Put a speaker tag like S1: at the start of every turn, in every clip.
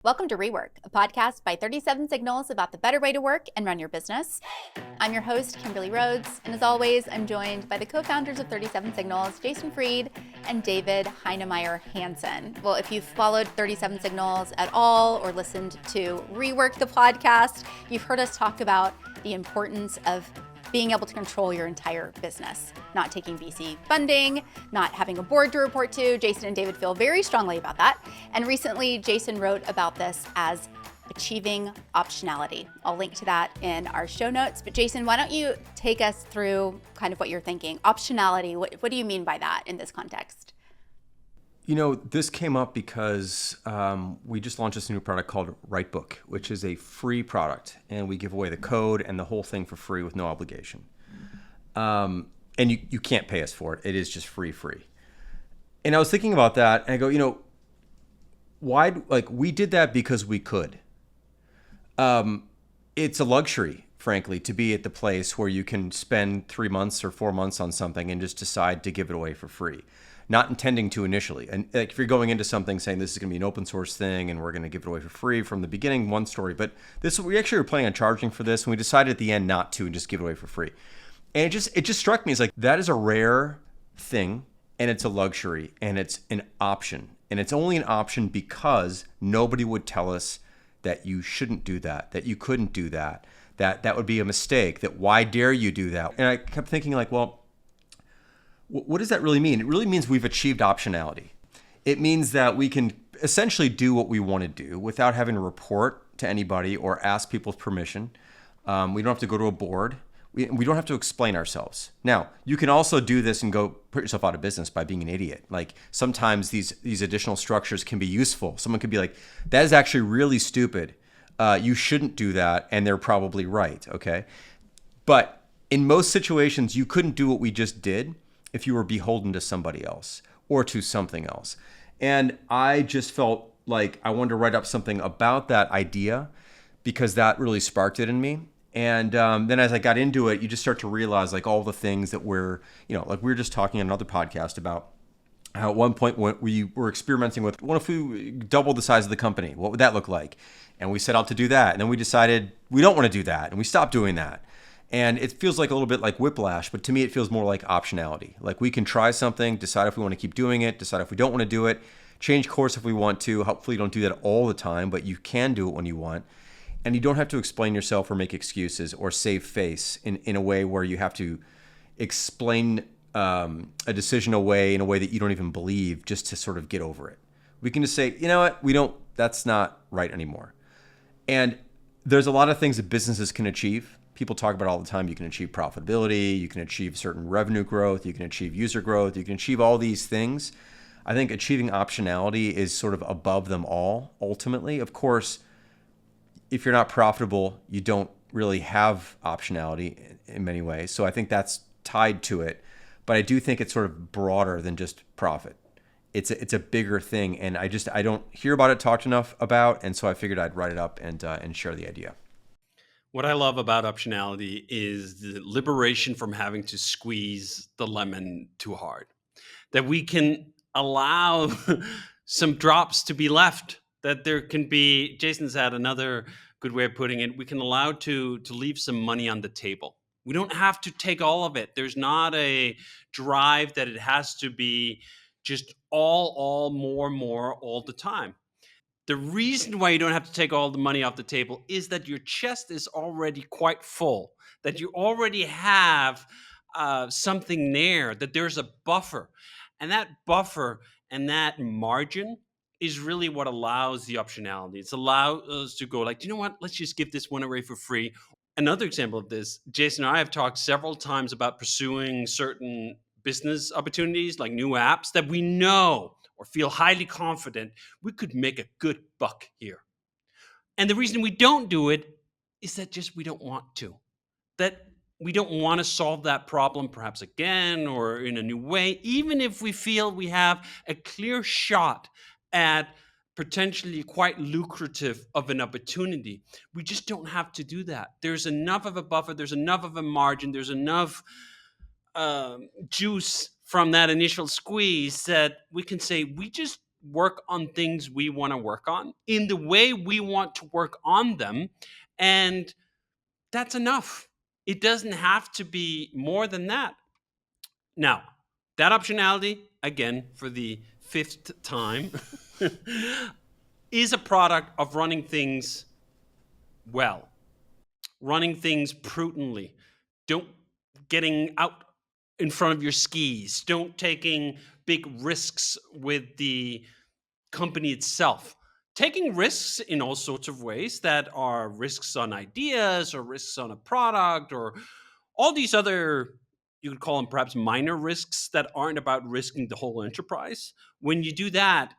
S1: Welcome to REWORK, a podcast by 37 Signals about the better way to work and run your business. I'm your host, Kimberly Rhodes, and as always, I'm joined by the co-founders of 37 Signals, Jason Fried and David Heinemeier Hansson. Well, if you've followed 37 Signals at all or listened to REWORK, the podcast, you've heard us talk about the importance of being able to control your entire business, not taking VC funding, not having a board to report to. Jason and David feel very strongly about that. And recently, Jason wrote about this as achieving optionality. I'll link to that in our show notes. But Jason, why don't you take us through kind of what you're thinking? Optionality, what do you mean by that in this context?
S2: You know, this came up because we just launched this new product called Writebook, which is a free product. And we give away the code and the whole thing for free with no obligation. And you can't pay us for it. It is just free. And I was thinking about that and I go, why? We did that because we could. It's a luxury, frankly, to be at the place where you can spend 3 months or 4 months on something and just decide to give it away for free. Not intending to initially. And if you're going into something saying this is going to be an open source thing and we're going to give it away for free from the beginning, one story. But we actually were planning on charging for this and we decided at the end not to and just give it away for free. And it just struck me as like, that is a rare thing and it's a luxury and it's an option. And it's only an option because nobody would tell us that you shouldn't do that you couldn't do that would be a mistake, that why dare you do that? And I kept thinking like, well, what does that really mean? It really means we've achieved optionality. It means that we can essentially do what we want to do without having to report to anybody or ask people's permission. We don't have to go to a board. We don't have to explain ourselves. Now, you can also do this and go put yourself out of business by being an idiot. Like sometimes these additional structures can be useful. Someone could be like, that is actually really stupid. You shouldn't do that. And they're probably right. Okay. But in most situations, you couldn't do what we just did if you were beholden to somebody else or to something else. And I just felt like I wanted to write up something about that idea because that really sparked it in me. And then as I got into it, you just start to realize like all the things that like we were just talking on another podcast about how at one point we were experimenting with, what if we doubled the size of the company? What would that look like? And we set out to do that. And then we decided we don't want to do that. And we stopped doing that. And it feels like a little bit like whiplash, but to me, it feels more like optionality. Like we can try something, decide if we want to keep doing it, decide if we don't want to do it, change course if we want to. Hopefully you don't do that all the time, but you can do it when you want. And you don't have to explain yourself or make excuses or save face in a way where you have to explain a decision away in a way that you don't even believe just to sort of get over it. We can just say, you know what, that's not right anymore. And there's a lot of things that businesses can achieve. People talk about all the time. You can achieve profitability, you can achieve certain revenue growth, you can achieve user growth, you can achieve all these things. I think achieving optionality is sort of above them all, ultimately. Of course, if you're not profitable, you don't really have optionality in many ways. So I think that's tied to it. But I do think it's sort of broader than just profit. It's a bigger thing. And I don't hear about it talked enough about. And so I figured I'd write it up and share the idea.
S3: What I love about optionality is the liberation from having to squeeze the lemon too hard. That we can allow some drops to be left, that there can be, Jason's had another good way of putting it, we can allow to leave some money on the table. We don't have to take all of it. There's not a drive that it has to be just all, more all the time. The reason why you don't have to take all the money off the table is that your chest is already quite full, that you already have something there, that there's a buffer. And that buffer and that margin is really what allows the optionality. It's allows us to go like, you know what, let's just give this one away for free. Another example of this, Jason and I have talked several times about pursuing certain business opportunities like new apps that we know or feel highly confident we could make a good buck here. And the reason we don't do it is that just we don't want to. That we don't want to solve that problem perhaps again or in a new way, even if we feel we have a clear shot at potentially quite lucrative of an opportunity. We just don't have to do that. There's enough of a buffer, there's enough of a margin, there's enough juice from that initial squeeze that we can say, we just work on things we want to work on in the way we want to work on them. And that's enough. It doesn't have to be more than that. Now, that optionality, again, for the fifth time, is a product of running things well, running things prudently. Don't getting out in front of your skis. Don't taking big risks with the company itself. Taking risks in all sorts of ways that are risks on ideas or risks on a product or all these other, you could call them perhaps minor risks that aren't about risking the whole enterprise. When you do that,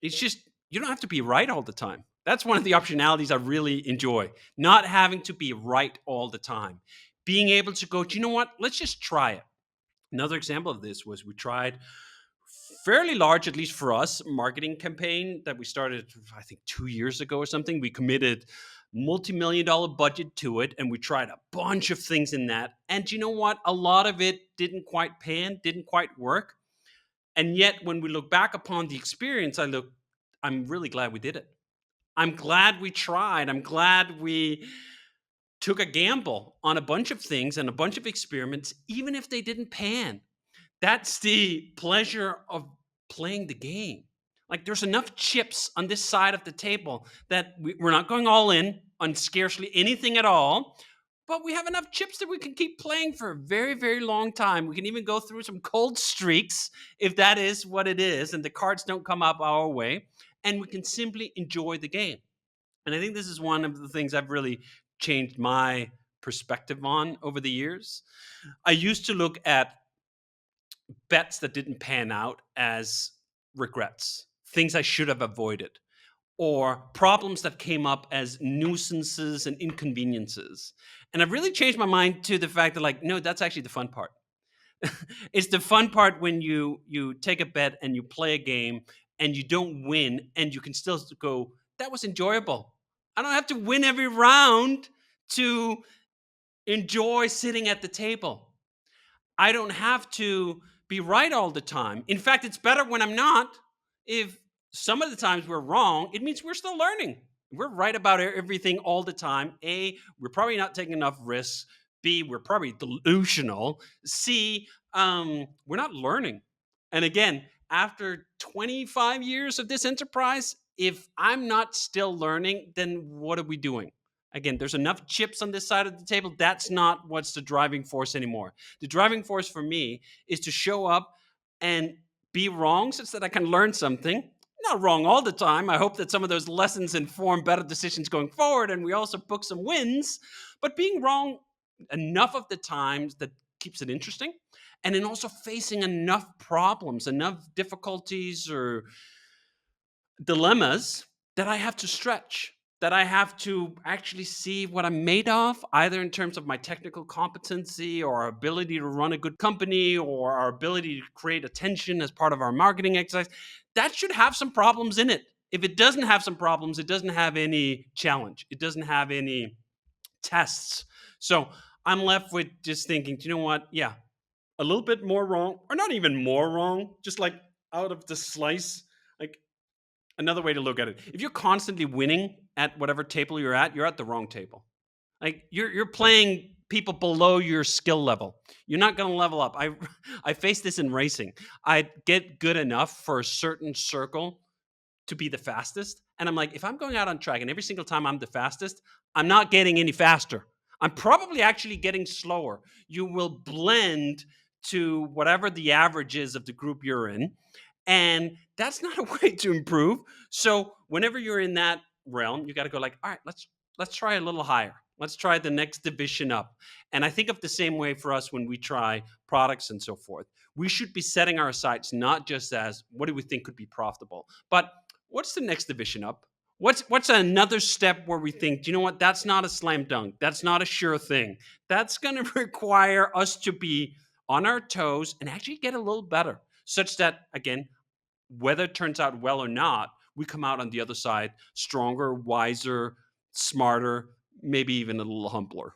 S3: it's just, you don't have to be right all the time. That's one of the optionalities I really enjoy. Not having to be right all the time. Being able to go, do you know what? Let's just try it. Another example of this was we tried fairly large, at least for us, marketing campaign that we started, I think 2 years ago or something. We committed multi-million-dollar budget to it, and we tried a bunch of things in that. And you know what? A lot of it didn't quite pan, didn't quite work. And yet, when we look back upon the experience, I'm really glad we did it. I'm glad we tried. I'm glad we took a gamble on a bunch of things and a bunch of experiments, even if they didn't pan. That's the pleasure of playing the game. Like, there's enough chips on this side of the table that we're not going all in on scarcely anything at all, but we have enough chips that we can keep playing for a very, very long time. We can even go through some cold streaks if that is what it is, and the cards don't come up our way, and we can simply enjoy the game. And I think this is one of the things I've really changed my perspective on over the years. I used to look at bets that didn't pan out as regrets, things I should have avoided, or problems that came up as nuisances and inconveniences. And I've really changed my mind to the fact that, like, no, that's actually the fun part. It's the fun part when you take a bet and you play a game and you don't win and you can still go, that was enjoyable. I don't have to win every round to enjoy sitting at the table. I don't have to be right all the time. In fact, it's better when I'm not. If some of the times we're wrong, it means we're still learning. We're right about everything all the time. A, we're probably not taking enough risks. B, we're probably delusional. C, we're not learning. And again, after 25 years of this enterprise, if I'm not still learning, then what are we doing? Again, there's enough chips on this side of the table. That's not what's the driving force anymore. The driving force for me is to show up and be wrong such that I can learn something. Not wrong all the time. I hope that some of those lessons inform better decisions going forward, and we also book some wins. But being wrong enough of the times that keeps it interesting, and then also facing enough problems, enough difficulties or dilemmas that I have to stretch, that I have to actually see what I'm made of, either in terms of my technical competency or our ability to run a good company or our ability to create attention as part of our marketing exercise. That should have some problems in it. If it doesn't have some problems, it doesn't have any challenge. It doesn't have any tests. So I'm left with just thinking, do you know what? Yeah, a little bit more wrong, or not even more wrong, just like out of the slice. Like, another way to look at it, if you're constantly winning at whatever table you're at the wrong table. Like, you're playing people below your skill level. You're not going to level up. I face this in racing. I get good enough for a certain circle to be the fastest, and I'm like, if I'm going out on track and every single time I'm the fastest, I'm not getting any faster. I'm probably actually getting slower. You will blend to whatever the average is of the group you're in. And that's not a way to improve. So whenever you're in that realm, you got to go like, all right, let's try a little higher. Let's try the next division up. And I think of the same way for us when we try products and so forth. We should be setting our sights not just as what do we think could be profitable, but what's the next division up? What's another step where we think, you know what, that's not a slam dunk. That's not a sure thing. That's going to require us to be on our toes and actually get a little better, such that, again, whether it turns out well or not, we come out on the other side stronger, wiser, smarter, maybe even a little humbler.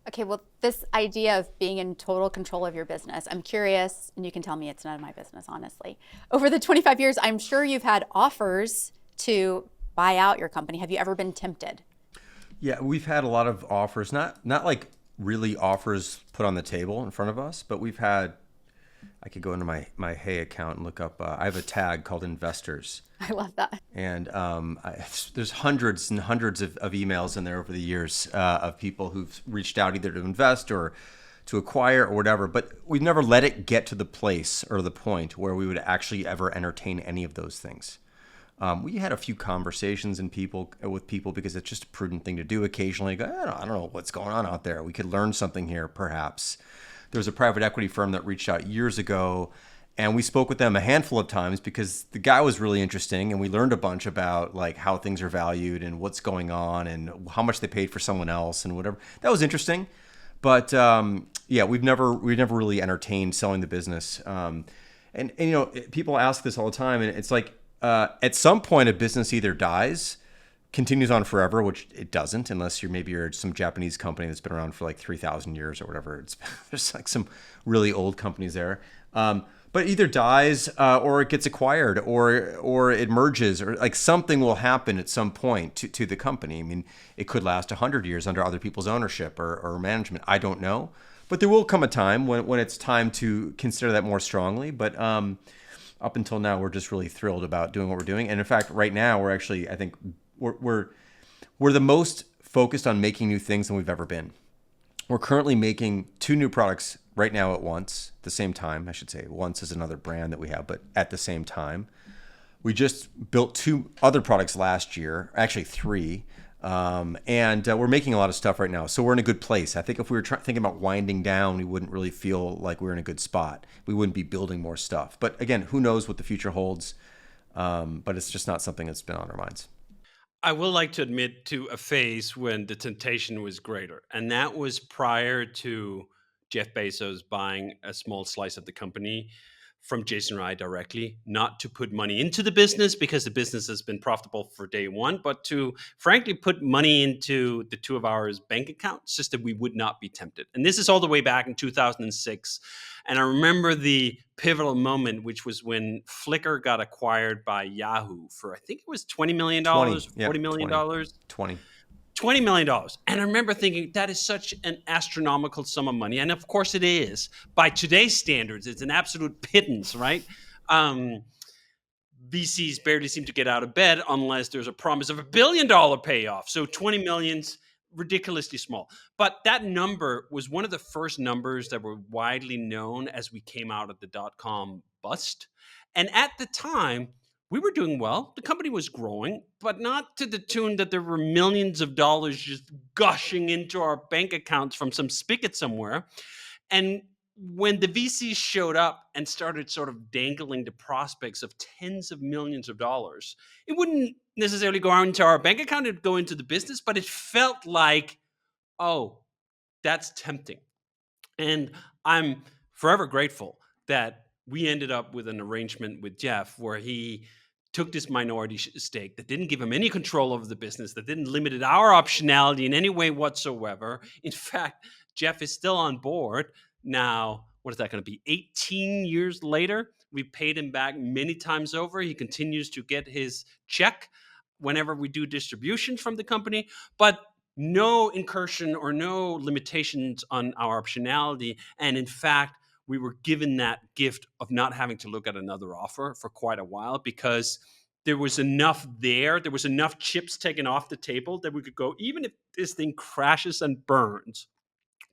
S1: Okay, well, this idea of being in total control of your business, I'm curious, and you can tell me it's none of my business, honestly. Over the 25 years, I'm sure you've had offers to buy out your company. Have you ever been tempted?
S2: Yeah, we've had a lot of offers, not like really offers put on the table in front of us, but we've had. I could go into my Hey account and look up. I have a tag called investors,
S1: I love that.
S2: and there's hundreds and hundreds of emails in there over the years of people who've reached out either to invest or to acquire or whatever. But we've never let it get to the place or the point where we would actually ever entertain any of those things. We had a few conversations with people because it's just a prudent thing to do occasionally. Go, I don't know what's going on out there. We could learn something here, perhaps. There was a private equity firm that reached out years ago, and we spoke with them a handful of times because the guy was really interesting, and we learned a bunch about like how things are valued and what's going on and how much they paid for someone else and whatever. That was interesting, but yeah, we've never really entertained selling the business. And you know, people ask this all the time, and it's like at some point a business either dies, continues on forever, which it doesn't, unless you're some Japanese company that's been around for like 3,000 years or whatever. There's like some really old companies there, but either dies or it gets acquired or it merges, or like something will happen at some point to the company. I mean, it could last 100 years under other people's ownership or management. I don't know, but there will come a time when it's time to consider that more strongly. But up until now, we're just really thrilled about doing what we're doing, and in fact, right now we're actually, I think. We're the most focused on making new things than we've ever been. We're currently making 2 new products right now at once, the same time. I should say once is another brand that we have, but at the same time. We just built 2 other products last year, actually 3, and we're making a lot of stuff right now. So we're in a good place. I think if we were thinking about winding down, we wouldn't really feel like we're in a good spot. We wouldn't be building more stuff. But again, who knows what the future holds? But it's just not something that's been on our minds.
S3: I will like to admit to a phase when the temptation was greater, and that was prior to Jeff Bezos buying a small slice of the company from Jason and I directly, not to put money into the business because the business has been profitable for day one, but to frankly put money into the 2 of ours bank accounts just that we would not be tempted. And this is all the way back in 2006. And I remember the pivotal moment, which was when Flickr got acquired by Yahoo for, I think it was $20 million,
S2: 20,
S3: $40 million.
S2: 20.
S3: $20 million. And I remember thinking that is such an astronomical sum of money. And of course it is. By today's standards, it's an absolute pittance, right? VCs barely seem to get out of bed unless there's a promise of $1 billion payoff. So 20 million's ridiculously small. But that number was one of the first numbers that were widely known as we came out of the dot-com bust. And at the time, we were doing well. The company was growing, but not to the tune that there were millions of dollars just gushing into our bank accounts from some spigot somewhere. And when the VCs showed up and started sort of dangling the prospects of tens of millions of dollars, it wouldn't necessarily go into our bank account, it'd go into the business, but it felt like, oh, that's tempting. And I'm forever grateful that we ended up with an arrangement with Jeff where he took this minority stake that didn't give him any control over the business, that didn't limit our optionality in any way whatsoever. In fact, Jeff is still on board now. What is that going to be? 18 years later, we paid him back many times over. He continues to get his check whenever we do distributions from the company, but no incursion or no limitations on our optionality. And in fact, we were given that gift of not having to look at another offer for quite a while because there was enough there. There was enough chips taken off the table that we could go, even if this thing crashes and burns,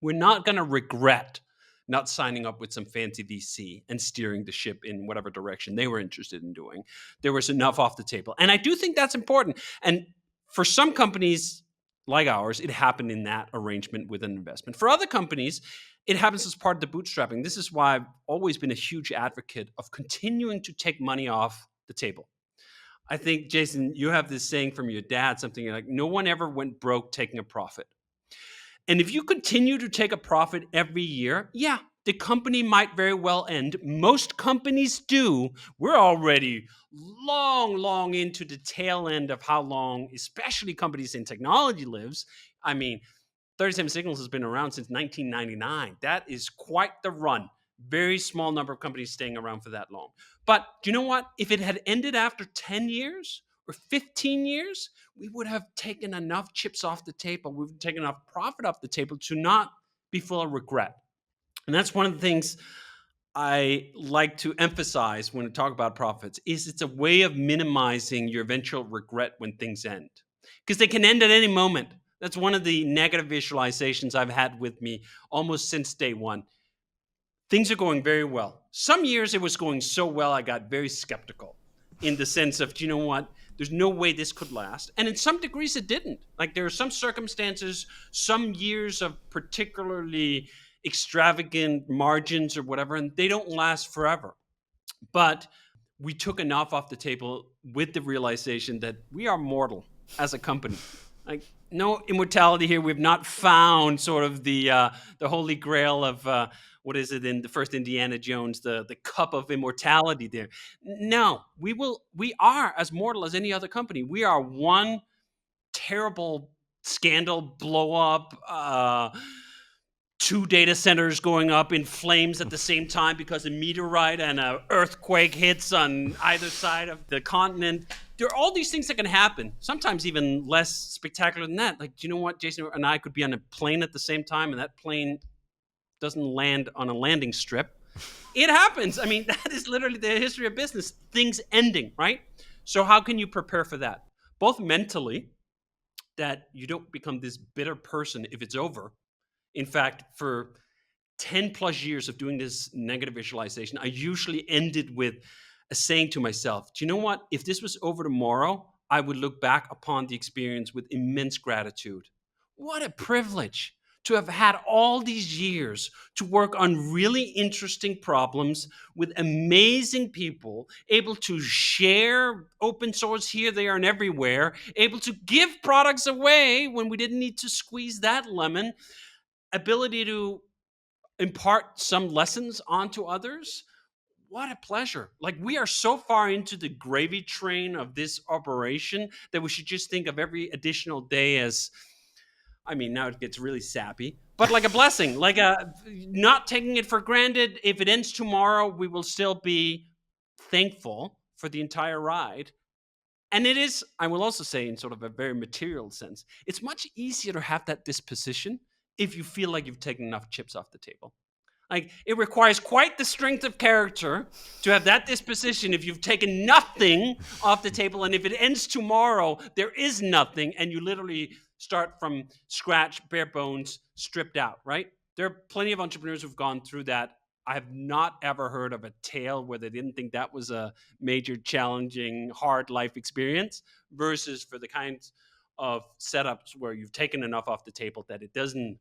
S3: we're not going to regret not signing up with some fancy VC and steering the ship in whatever direction they were interested in doing. There was enough off the table. And I do think that's important. And for some companies like ours, it happened in that arrangement with an investment. For other companies, it happens as part of the bootstrapping. This is why I've always been a huge advocate of continuing to take money off the table. I think, Jason, you have this saying from your dad, something like, no one ever went broke taking a profit. And if you continue to take a profit every year, yeah, the company might very well end. Most companies do. We're already long into the tail end of how long, especially companies in technology, lives. I mean, 37 Signals has been around since 1999. That is quite the run. Very small number of companies staying around for that long. But do you know what? If it had ended after 10 years or 15 years, we would have taken enough chips off the table. We've taken enough profit off the table to not be full of regret. And that's one of the things I like to emphasize when we talk about profits is it's a way of minimizing your eventual regret when things end. Because they can end at any moment. That's one of the negative visualizations I've had with me almost since day one. Things are going very well. Some years it was going so well, I got very skeptical in the sense of, do you know what? There's no way this could last. And in some degrees it didn't. Like there are some circumstances, some years of particularly extravagant margins or whatever, and they don't last forever. But we took enough off the table with the realization that we are mortal as a company. Like no immortality here. We've not found sort of the holy grail of what is it in the first Indiana Jones, the cup of immortality there. No, we are as mortal as any other company. We are one terrible scandal, blow up, 2 data centers going up in flames at the same time because a meteorite and an earthquake hits on either side of the continent. There are all these things that can happen, sometimes even less spectacular than that. Like, do you know what? Jason and I could be on a plane at the same time and that plane doesn't land on a landing strip. It happens. I mean, that is literally the history of business, things ending, right? So how can you prepare for that? Both mentally, that you don't become this bitter person if it's over. In fact, for 10 plus years of doing this negative visualization, I usually ended with a saying to myself, do you know what? If this was over tomorrow, I would look back upon the experience with immense gratitude. What a privilege to have had all these years to work on really interesting problems with amazing people, able to share open source here, there, and everywhere, able to give products away when we didn't need to squeeze that lemon, ability to impart some lessons onto others. What a pleasure. Like we are so far into the gravy train of this operation that we should just think of every additional day as, I mean, now it gets really sappy, but like a blessing, like not taking it for granted. If it ends tomorrow, we will still be thankful for the entire ride. And it is, I will also say in sort of a very material sense, it's much easier to have that disposition if you feel like you've taken enough chips off the table. Like it requires quite the strength of character to have that disposition if you've taken nothing off the table. And if it ends tomorrow, there is nothing. And you literally start from scratch, bare bones, stripped out, right? There are plenty of entrepreneurs who've gone through that. I have not ever heard of a tale where they didn't think that was a major, challenging, hard life experience versus for the kinds of setups where you've taken enough off the table that it doesn't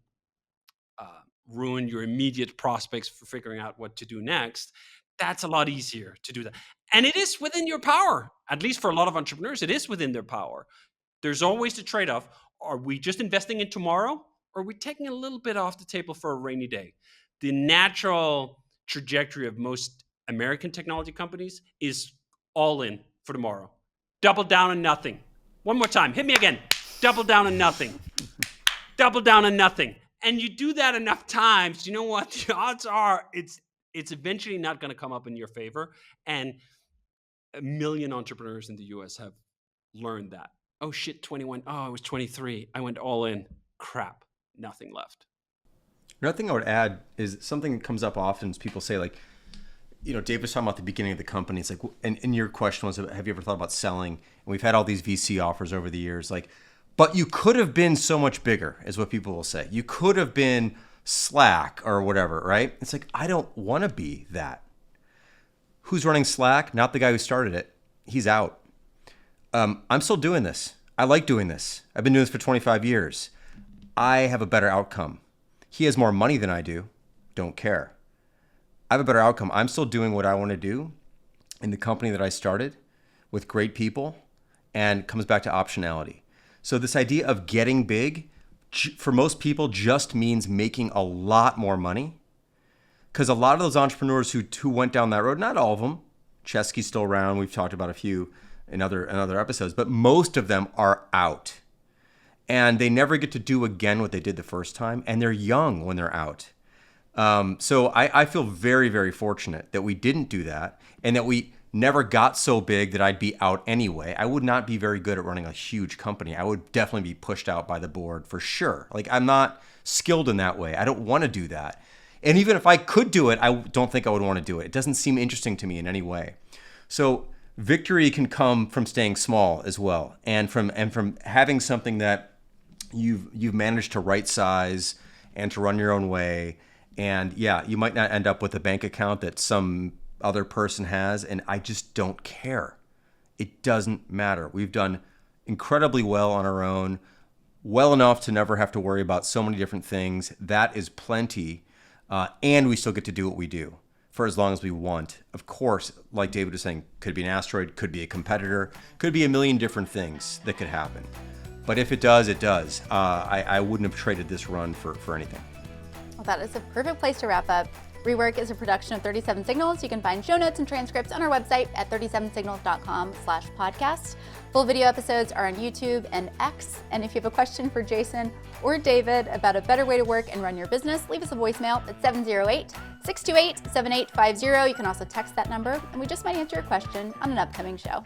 S3: ruin your immediate prospects for figuring out what to do next. That's a lot easier to do that. And it is within your power. At least for a lot of entrepreneurs, it is within their power. There's always the trade-off. Are we just investing in tomorrow? Or are we taking a little bit off the table for a rainy day? The natural trajectory of most American technology companies is all in for tomorrow. Double down on nothing. One more time. Hit me again. Double down on nothing. Double down on nothing. And you do that enough times, you know what? The odds are it's eventually not going to come up in your favor. And 1 million entrepreneurs in the US have learned that. Oh shit, 21. Oh, I was 23. I went all in. Crap. Nothing left.
S2: Another thing I would add is something that comes up often is people say like, you know, Dave was talking about the beginning of the company. It's like, and your question was, have you ever thought about selling? And we've had all these VC offers over the years. Like, but you could have been so much bigger, is what people will say. You could have been Slack or whatever, right? It's like, I don't want to be that. Who's running Slack? Not the guy who started it. He's out. I'm still doing this. I like doing this. I've been doing this for 25 years. I have a better outcome. He has more money than I do. Don't care. I have a better outcome. I'm still doing what I want to do in the company that I started with great people, and it comes back to optionality. So this idea of getting big, for most people, just means making a lot more money. Because a lot of those entrepreneurs who went down that road, not all of them, Chesky's still around. We've talked about a few in other episodes, but most of them are out. and they never get to do again what they did the first time, and they're young when they're out. So I feel very, very fortunate that we didn't do that, and that we never got so big that I'd be out anyway. I would not be very good at running a huge company. I would definitely be pushed out by the board for sure. Like, I'm not skilled in that way. I don't want to do that. And even if I could do it, I don't think I would want to do it. It doesn't seem interesting to me in any way. So victory can come from staying small as well, and from having something that you've managed to right size and to run your own way. And yeah, you might not end up with a bank account that some other person has, and I just don't care. It doesn't matter. We've done incredibly well on our own, well enough to never have to worry about so many different things. That is plenty. And we still get to do what we do for as long as we want. Of course, like David was saying, could be an asteroid, could be a competitor, could be a million different things that could happen. But if it does, it does. I wouldn't have traded this run for anything.
S1: Well, that is a perfect place to wrap up. REWORK is a production of 37 Signals. You can find show notes and transcripts on our website at 37signals.com/podcast. Full video episodes are on YouTube and X. And if you have a question for Jason or David about a better way to work and run your business, leave us a voicemail at 708-628-7850. You can also text that number, and we just might answer your question on an upcoming show.